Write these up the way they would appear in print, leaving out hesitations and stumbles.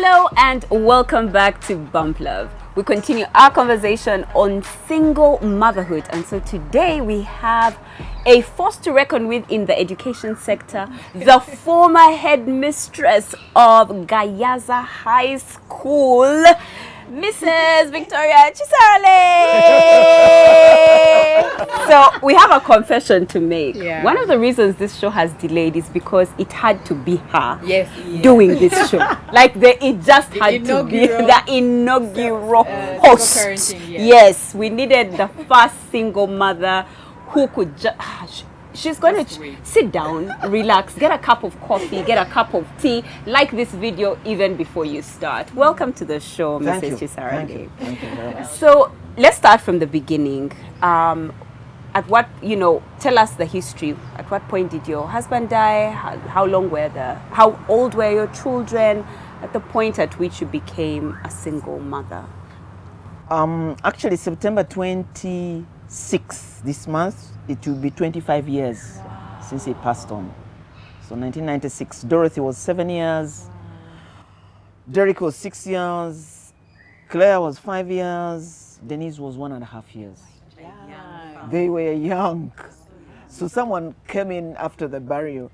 Hello and welcome back to Bump Love. We continue our conversation on single motherhood, and so today we have a force to reckon with in the education sector, the former headmistress of Gayaza High School, Mrs Victoria Kisarale. So we have a confession to make. Yeah. One of the reasons this show has delayed is because it had to be her doing doing this show. Like it just had to be the inaugural host. parenting, Yes, we needed the first single mother who could just. She's going to sit down, relax, get a cup of coffee, get a cup of tea, like this video even before you start. Welcome to the show, Mrs. Kisarale. Thank you very much. So let's start from the beginning. At what, tell us the history. At what point did your husband die? How old were your children at the point at which you became a single mother? Actually, September 26th, this month, it will be 25 years since he passed on. So 1996, Dorothy was 7 years, Derek was 6 years, Claire was 5 years, Denise was 1.5 years. They were young. So someone came in after the burial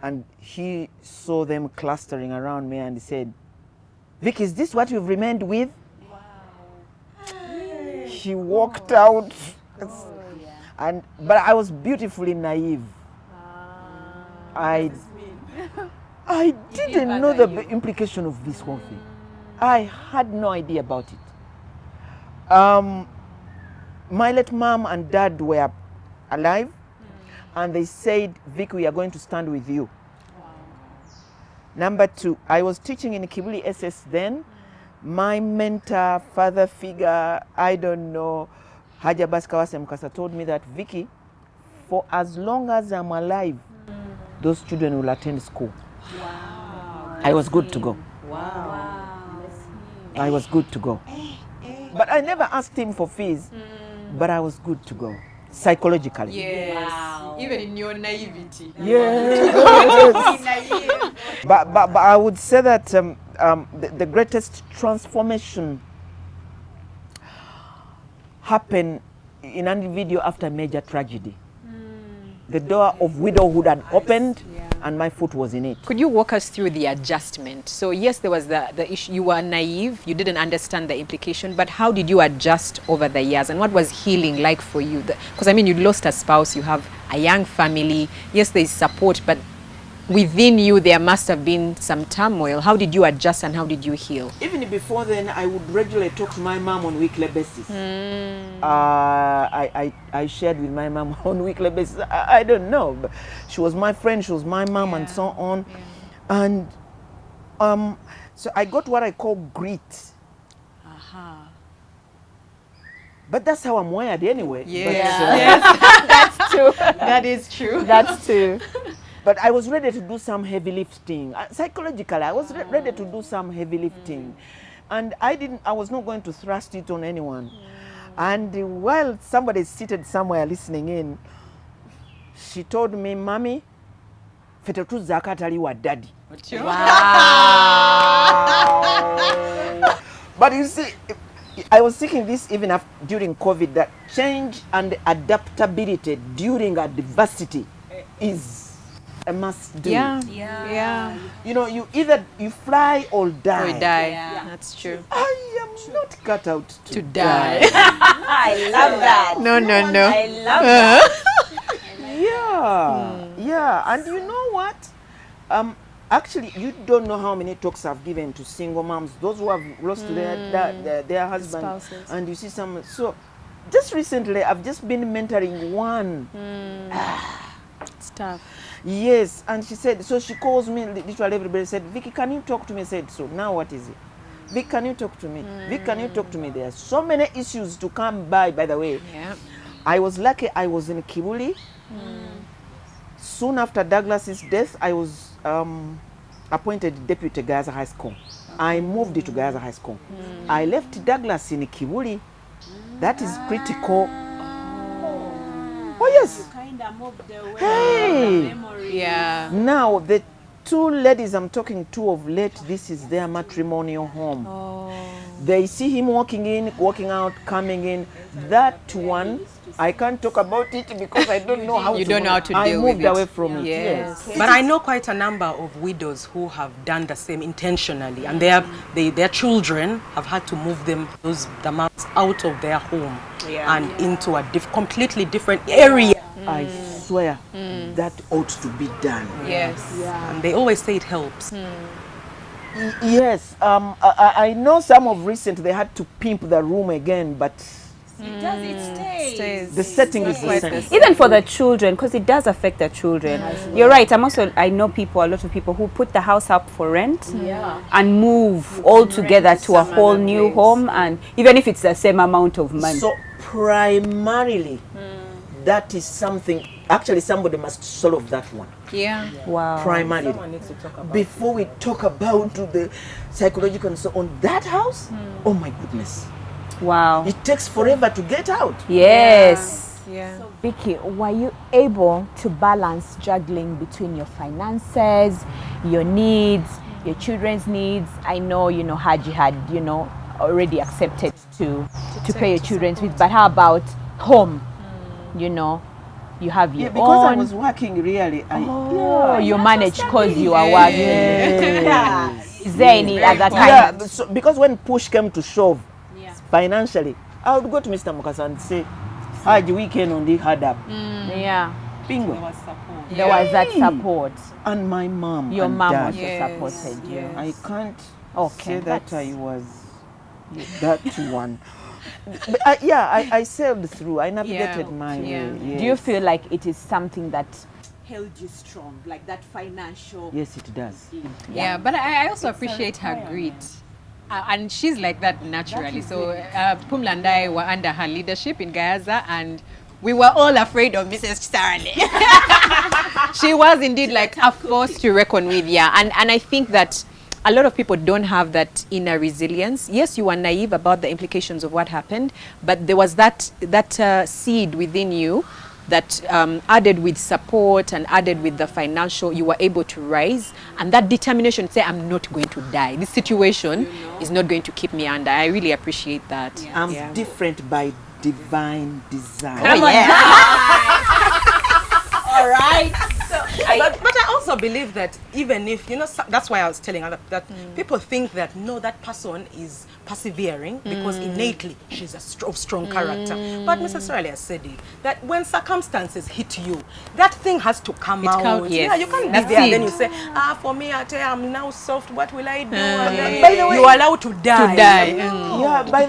and he saw them clustering around me and he said, "Vic, is this what you've remained with?" Wow. He walked out. But I was beautifully naive. I didn't know the implication of this whole thing. I had no idea about it. My late mom and dad were alive, and they said, "Vic, we are going to stand with you." Number two, I was teaching in Kibuli SS then. My mentor, father figure, I don't know, Haja Baskawase Mkasa told me that, "Vicky, for as long as I'm alive, those children will attend school." Wow. I was good to go. Wow. I was good to go. But I never asked him for fees, but I was good to go, psychologically. Yes. Wow. Even in your naivety. Yes. But I would say that the greatest transformation happened in an video after major tragedy. The door of widowhood had opened and my foot was in it. Could you walk us through the adjustment? So yes, there was the issue. You were naive, you didn't understand the implication, but how did you adjust over the years, and what was healing like for you? Because you lost a spouse, you have a young family. Yes, there is support, but within you there must have been some turmoil. How did you adjust and how did you heal? Even before then, I would regularly talk to my mom on a weekly basis. I shared with my mom on a weekly basis. I don't know, but she was my friend, she was my mom, and so on. And so I got what I call grit. But that's how I'm wired anyway. Yes, that's true. That is true. That's true. But I was ready to do some heavy lifting. Psychologically, I was ready to do some heavy lifting. And I was not going to thrust it on anyone. And while somebody is seated somewhere listening in, she told me, "Mommy, fetetu zakatali wa daddy." Wow. But you see, I was thinking this even during COVID, that change and adaptability during adversity is a must do. Yeah. You either you fly or die. Or die. That's true. I am not cut out To die. I love that. No. I love that. Yeah. And you know what? Actually, you don't know how many talks I've given to single moms, those who have lost their husband, spouses. and you see some. So, just recently, I've just been mentoring one. It's tough. Yes, and she said, so she calls me, literally everybody said, "Vicky, can you talk to me?" I said, "So now what is it? Vic, can you talk to me? Vic, can you talk to me?" There are so many issues to come by the way. Yeah. I was lucky I was in Kibuli. Soon after Douglas's death, I was appointed deputy Gaza High School. I moved to Gaza High School. I left Douglas in Kibuli. That is critical. Oh yes. Kind of moved away Hey. from the memory. Yeah. Now the two ladies I'm talking to of late, this is their matrimonial home. Oh. They see him walking in, walking out, coming in. That one, I can't talk about it because I don't know how You to. don't know how to I deal moved with it. away from it. Yes. But I know quite a number of widows who have done the same intentionally, and their children have had to move the moms out of their home and into a completely different area. I swear that ought to be done. Yes. And they always say it helps. Yes, I know some of recent they had to pimp the room again, but the setting is the same. Even for the children, because it does affect the children. You're right. I know a lot of people who put the house up for rent and move all together to a whole new home, and even if it's the same amount of money. So primarily, that is something, actually somebody must solve that one. Yeah. Wow. Primarily. Before we talk about the psychological and so on, that house, oh my goodness. Wow. It takes forever to get out. Yes. Yeah. Vicky, were you able to balance juggling between your finances, your needs, your children's needs? I know, Haji had, already accepted to pay your children's fees, but how about home? You have your because own. I was working really. You manage because you are working. Yes. Is there any other kind? Yeah, so because when push came to shove, financially, I would go to Mr. Mukasa and say, Haji, weekend on the hard up. Yeah. Bingo. There was that support. And my mom. Your and mom dad. also supported you. I can't Okay, say that I was that one. But I sailed through. I navigated my way. Yes. Do you feel like it is something that Held you strong, like that financial. Yes, it does. Yeah, but I also appreciate her grit. And she's like that naturally. So Pumla and I were under her leadership in Gayaza, and we were all afraid of Mrs. Kisarale. She was indeed like a force to reckon with, yeah. And I think that a lot of people don't have that inner resilience. Yes, you were naive about the implications of what happened, but there was that seed within you that added with support and added with the financial, you were able to rise. And that determination to say, I'm not going to die. This situation is not going to keep me under. I really appreciate that. Yeah. I'm different by divine design. All right. But I also believe that even if, that's why I was telling her that people think that, no, that person is persevering because innately she's a strong character. But Mrs. Riley has said it, that when circumstances hit you, that thing has to come out. Yes. Yeah, you can't be there and then you say, for me, I'm now soft, what will I do? And then By the way, you're allowed to die. Yeah, by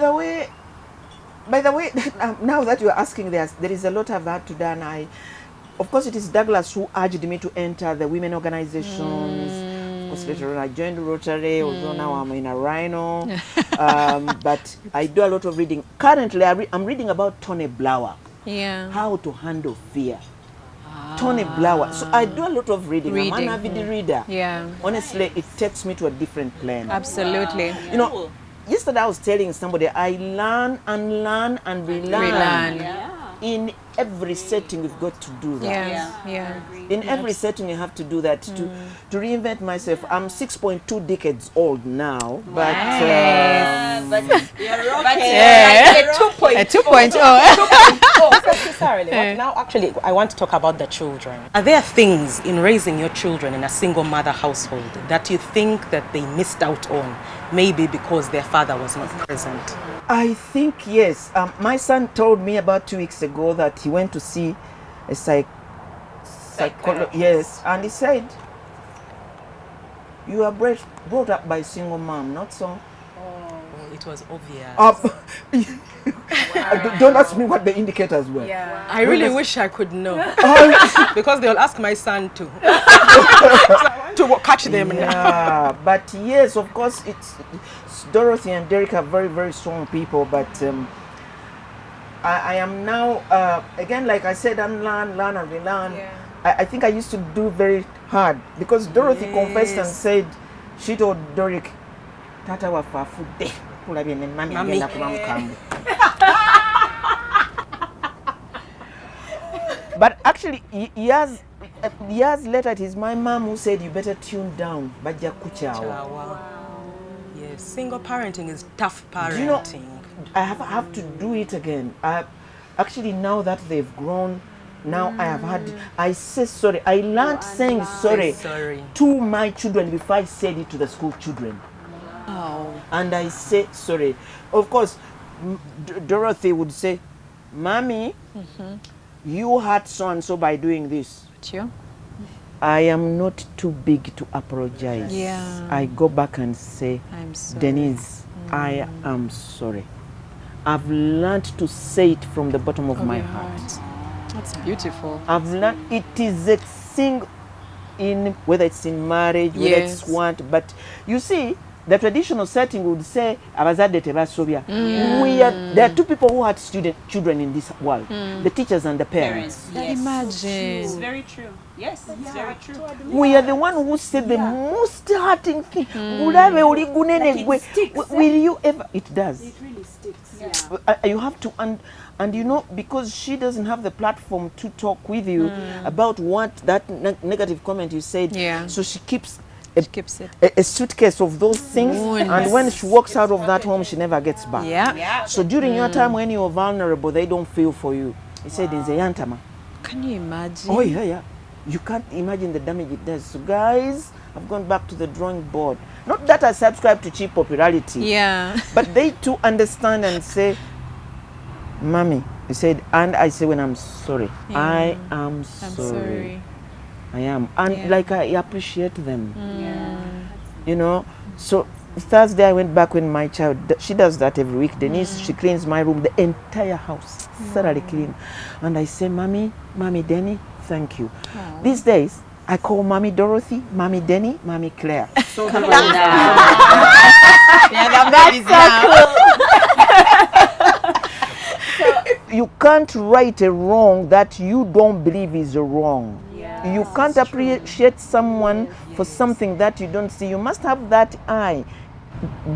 the way, now that you're asking, there is a lot I've had to do, and of course, it is Douglas who urged me to enter the women organizations. Of course, later on I joined Rotary, although now I'm in a Rhino. But I do a lot of reading. Currently, I'm reading about Tony Blower. Yeah. How to handle fear. Tony Blower. So I do a lot of reading. I'm an avid reader. Yeah. Honestly, it takes me to a different plane. Absolutely. Yesterday I was telling somebody, I learn and learn and relearn. In every setting, you've got to do that. Yeah. In every setting, you have to do that to reinvent myself. I'm 6.2 decades old now, but You're okay. Yeah. Like a 2.0. A 2.0. Sorry, but now actually I want to talk about the children. Are there things in raising your children in a single mother household that you think that they missed out on, maybe because their father was not present? I think yes. My son told me about 2 weeks ago that he went to see a psychologist. Yes, and he said, "You are brought up by a single mom, not so." It was obvious. Don't ask me what the indicators were. Yeah. I really wish I could know. Because they'll ask my son to. To catch them. Yeah, but yes, of course, it's Dorothy and Derek are very, very strong people, but I am now, again, like I said, learn and relearn. Yeah. I think I used to do very hard because Dorothy confessed and said, she told Derek, Tata wa fa food day. But actually, Years later, it is my mom who said, you better tune down. Bajja kuchawa. Wow. Yes, single parenting is tough parenting. Do you know, I have to do it again. Actually, now that they've grown, now I say sorry. I learned saying sorry to my children before I said it to the school children. Oh. And I say sorry. Of course, Dorothy would say, Mommy, you hurt so-and-so by doing this. You? I am not too big to apologize. Yeah. I go back and say, I'm sorry. Denise, I am sorry. I've learned to say it from the bottom of my heart. That's beautiful. I've learned it is a thing in whether it's in marriage, whether it's what, but you see, the traditional setting would say abazadde tebasobya. There are two people who had children in this world, the teachers and the parents. Imagine. It's very true. Yes, it's very true. We are the one who said the most hurting thing. Ulabe uli gunene gwe. Will you ever? It does. It really sticks. You have to, and you know, because she doesn't have the platform to talk with you about what that negative comment you said. Yeah. So she keeps Keeps it. a suitcase of those things, and when she walks out of that home, she never gets back. Yeah. So during your time when you're vulnerable, they don't feel for you. He said in Zayantama. Can you imagine? Oh yeah. You can't imagine the damage it does. So guys, I've gone back to the drawing board. Not that I subscribe to cheap popularity. Yeah. But they too understand and say, Mommy, he said, and I say when I'm sorry. Yeah. I am I'm sorry. I am. And Yeah. like I appreciate them. You know, so Thursday I went back when my child, she does that every week. Denise, she cleans my room, the entire house, thoroughly clean. And I say, Mommy, Denny, thank you. These days, I call Mommy Dorothy, Mommy Denny, Mommy Claire. So Come on now. you can't right a wrong that you don't believe is a wrong. You can't appreciate someone for something that you don't see. You must have that eye.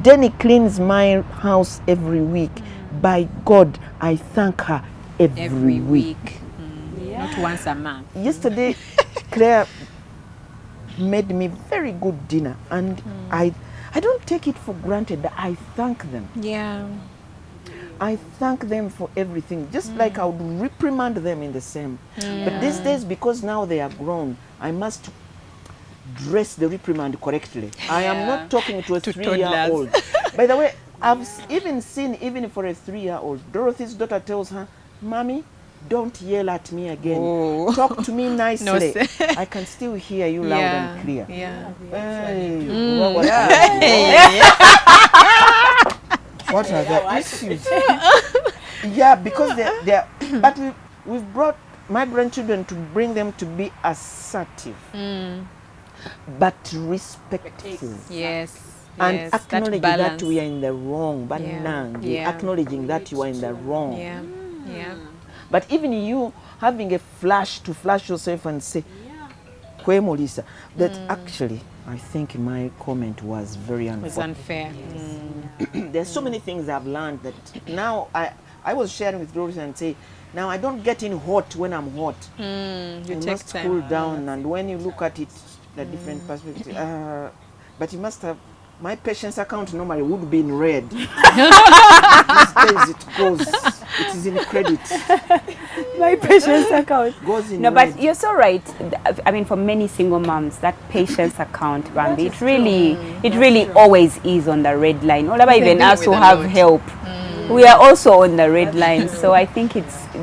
Denny cleans my house every week. By God, I thank her every week. Not once a month. Yesterday, Claire made me very good dinner, and I don't take it for granted that I thank them. Yeah. I thank them for everything, just like I would reprimand them in the same. But these days, because now they are grown, I must dress the reprimand correctly. I am not talking to a 3-year-old. By the way, I've even seen, even for a 3-year-old, Dorothy's daughter tells her, Mommy, don't yell at me again. Oh. Talk to me nicely. No, sir. I can still hear you loud and clear. Yeah. Hey, what are the issues? Yeah, because they're but we've brought my grandchildren to bring them to be assertive, but respectful. Yes. And yes, acknowledge that we are in the wrong, but acknowledging that you are in the wrong. Yeah. But even you having a flash to flash yourself and say, Kwemulisa, that actually, I think my comment was very It was unfair. unfair. There's so many things I've learned that now I was sharing with Dorothy and say, now I don't get in hot when I'm hot. You You take must time. cool down, and when you look at it, the different perspective. But you must have. My patience account normally would be in red. These days it goes. It is in credit. My patience account. Goes in No, red. but you're so right. I mean, for many single moms, that patience account, Rambi, it really always is on the red line. All about even us who have help, we are also on the red line. So I think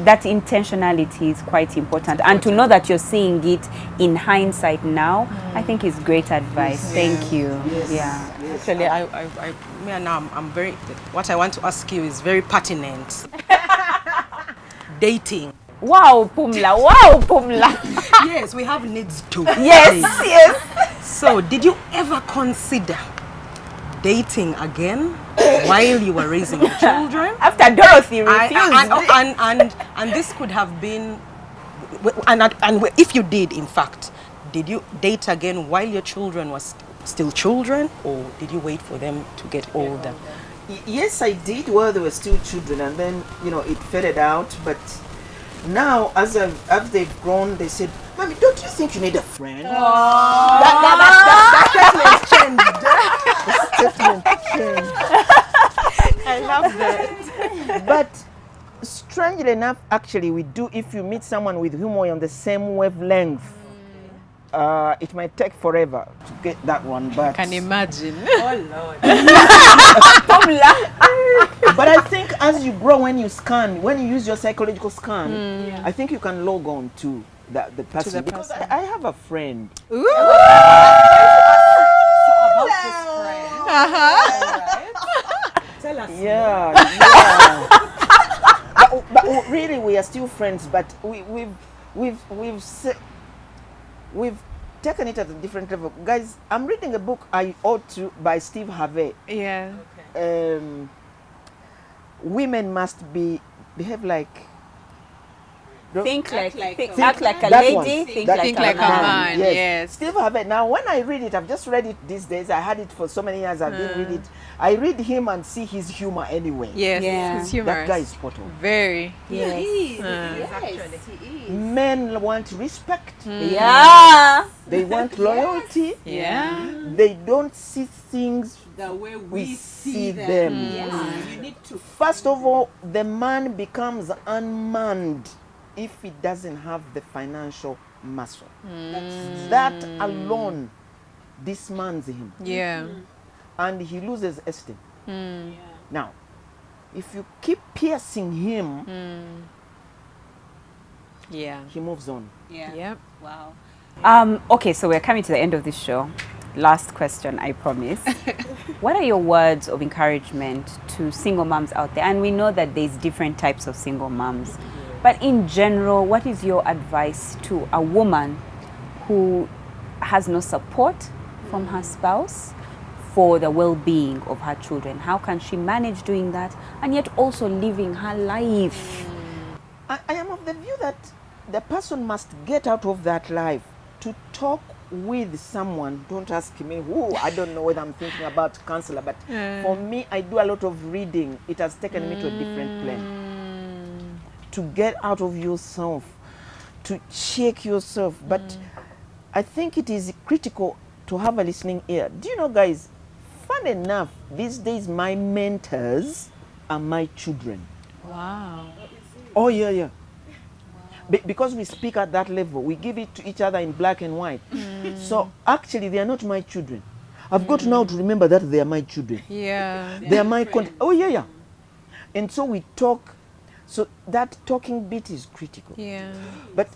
that intentionality is quite important, and to know that you're seeing it in hindsight now, I think is great advice. Thank you. Yeah. Actually, me and now I'm very. What I want to ask you is very pertinent. Dating. Wow, Pumla. Wow, Pumla. Yes, we have needs too. Yes. So, did you ever consider dating again while you were raising your children? After Dorothy refused. And this could have been, and if you did, in fact, did you date again while your children were still children, or did you wait for them to get older? Yes, I did while they were still children, and then it faded out. But Now, as they've grown, they said, "Mommy, don't you think you need a friend?" That statement changed. I love that. But strangely enough, actually, we do. If you meet someone with whom we're on the same wavelength, it might take forever to get that one. But Can imagine. Oh Lord. But I think as you grow, when you use your psychological scan, I think you can log on to the person. Because I have a friend. Ooh. Tell us. Yeah. but really, we are still friends. But we've taken it at a different level. Guys, I'm reading a book I ought to by Steve Harvey. Yeah. Women must behave like Think like Think- act like a that lady, one. think That- like like a a man. man. Yes. Steve Harvey. Now, when I read it, I've just read it these days. I had it for so many years. I didn't read it. I read him and see his humor anyway. Yes. Yeah. It's humorous. That guy is spot on. Very. Men want respect. Yeah. They want loyalty. Yeah. They don't see things The way we see them. You need to. First of all, the man becomes unmanned if he doesn't have the financial muscle. That alone dismans him, Yeah. and he loses esteem. Now, if you keep piercing him, Yeah. he moves on. Yep. Wow. Okay, so we're coming to the end of this show. Last question, I promise. What are your words of encouragement to single moms out there? And we know that there's different types of single moms. But in general, what is your advice to a woman who has no support from her spouse for the well-being of her children? How can she manage doing that and yet also living her life? I am of the view that the person must get out of that life to talk with someone. Don't ask me who. I don't know whether I'm thinking about counselor, but for me, I do a lot of reading. It has taken me to a different plane. To get out of yourself, to check yourself. But I think it is critical to have a listening ear. Do you know, guys, fun enough, these days my mentors are my children. Wow. Oh, yeah. Because we speak at that level, we give it to each other in black and white. So actually, they are not my children. I've got now to remember that they are my children. Yeah. They are my oh, yeah. And so we talk. So that talking bit is critical. Yeah. But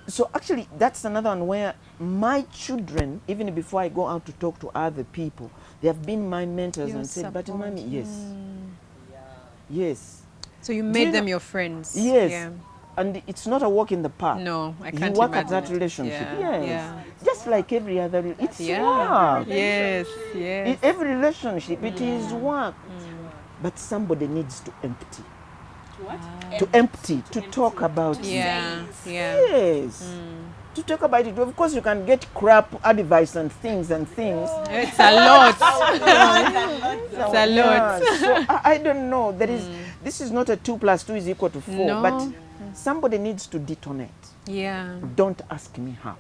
so actually, that's another one where my children, even before I go out to talk to other people, they have been my mentors Your and said, "But support. mommy, yes, yes, So you you made know- them your friends. yes." Yeah. And it's not a walk in the park. No, I You can't work imagine at that it. relationship. Yeah. Yes. Yeah. Just like every other, it's Yeah. work. Yes. Yes. Every relationship, it is work. But somebody needs to empty. To empty, to talk about it. Yeah. Yeah. Yes. To talk about it. Of course, you can get crap advice and things. It's a lot. It's a lot. So I don't know. This is not a 2 + 2 is equal to 4. No. But somebody needs to detonate. Yeah. Don't ask me how.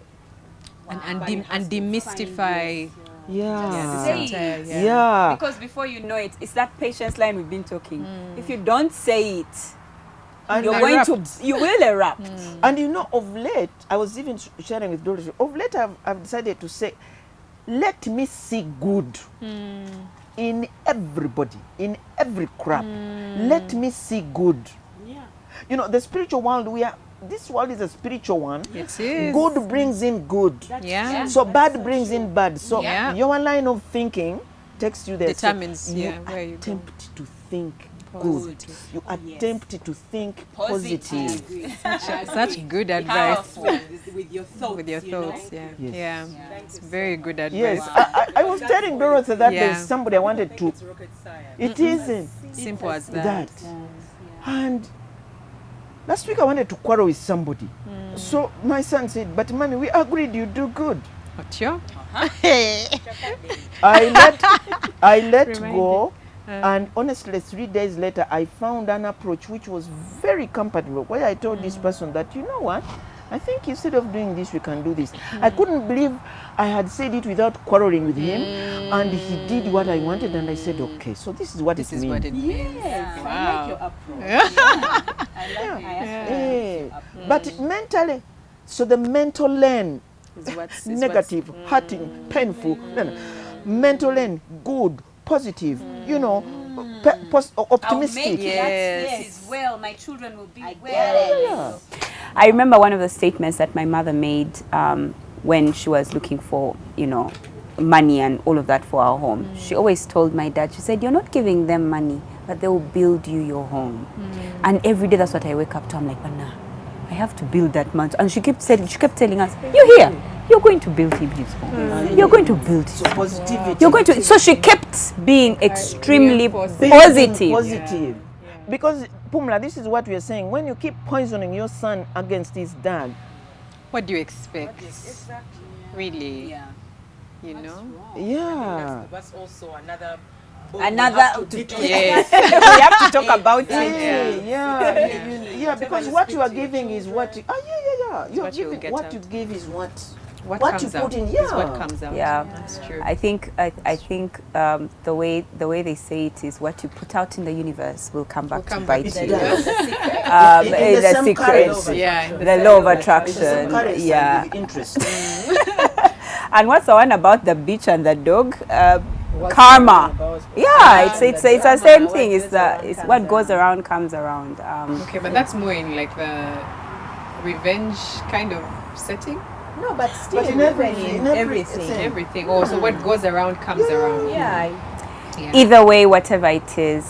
And demystify. Yeah. Yeah. Yeah. Because before you know it, it's that patience line we've been talking. If you don't say it, And you're erupt. going to, you will erupt. And you know, of late, I was even sharing with Dorothy, of late I've decided to say, let me see good in everybody, in every crap. Let me see good. You know, the spiritual world, this world is a spiritual one. It is. Good brings in good. Yeah. So bad brings in bad. So Yeah. your line of thinking takes you there. So Determines, you yeah, where you go. attempt to think good. You attempt to think positive. Such good advice. With your thoughts. With your thoughts. Yeah. Yes. Yeah. It's very good advice. Yes, I was telling Dorothy that Yeah. there's somebody I wanted to. It's rocket science. It isn't Simple as that. that. And last week I wanted to quarrel with somebody. So my son said, "But mommy, we agreed you do good." What you? I let go And honestly, 3 days later, I found an approach which was very compatible, where I told this person that, you know what, I think instead of doing this, we can do this. I couldn't believe I had said it without quarreling with him, and he did what I wanted, and I said, okay, so this is what it means. What it means. Yes, Wow. I like your approach. But mentally, so the mental lane, Is negative, hurting, painful, mental lane, good, positive, you know, optimistic. Yes. well, my children will be Yeah. I remember one of the statements that my mother made when she was looking for, you know, money and all of that for our home. She always told my dad, she said, you're not giving them money, but they will build you your home. And every day that's what I wake up to. I'm like, but nah, I have to build that much. And she kept telling us, you're here. You're going to build him his home. You're going to build So positivity. You're going to. So she kept being extremely Reinforcing. positive. Positive. Because, Pumla, this is what we are saying. When you keep poisoning your son against his dad, What do you expect? Exactly. Really? Yeah. You know? yeah. That's also another. Yes. We have to talk about it. Yeah, because what you are giving is what you, you're what you'll giving, get what out. you give is what What you comes put out in, is what comes out. Yeah. That's true. I think the way they say it is what you put out in the universe will come back to bite you. In the The same secret. currency. Yeah. The law of Some attraction. currency Yeah. with interest. And what's the one about the beach and the dog? Karma. Yeah, it's the same thing. It's what goes around comes around. Okay, but that's more in like the revenge kind of setting. No, but still, But in everything. Everything. Oh, so what goes around comes around. Yeah. Yeah. Either way, whatever it is,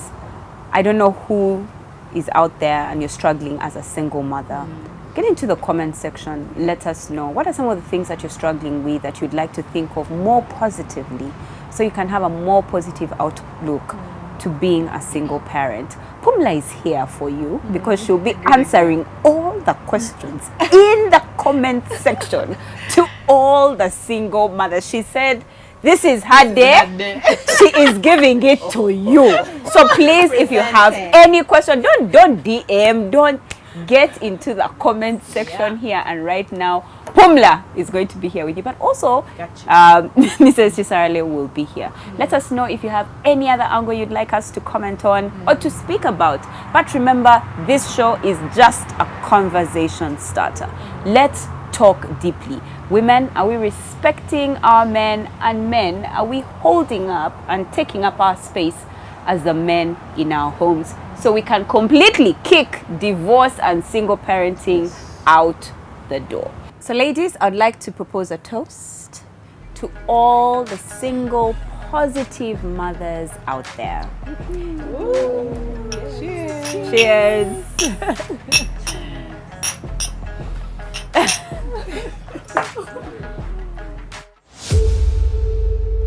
I don't know who is out there and you're struggling as a single mother. Get into the comment section. Let us know. What are some of the things that you're struggling with that you'd like to think of more positively so you can have a more positive outlook to being a single parent? Pumla is here for you because she'll be answering all the questions in the comment section to all the single mothers. She said, this is her day. She is giving it to you. So please, if you have any question, don't DM, don't get into the comment section here and right now. Pumla is going to be here with you, but also Mrs. Kisarale will be here. Let us know if you have any other angle you'd like us to comment on or to speak about. But remember, this show is just a conversation starter. Let's talk deeply. Women, are we respecting our men? And men, are we holding up and taking up our space as the men in our homes so we can completely kick divorce and single parenting out the door? So ladies, I'd like to propose a toast to all the single positive mothers out there. Cheers. Cheers.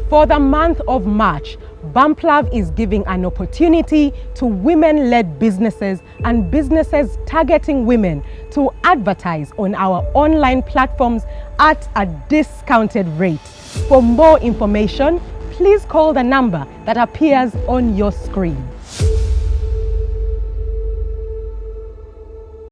For the month of March, Bumplav is giving an opportunity to women-led businesses and businesses targeting women to advertise on our online platforms at a discounted rate. For more information, please call the number that appears on your screen.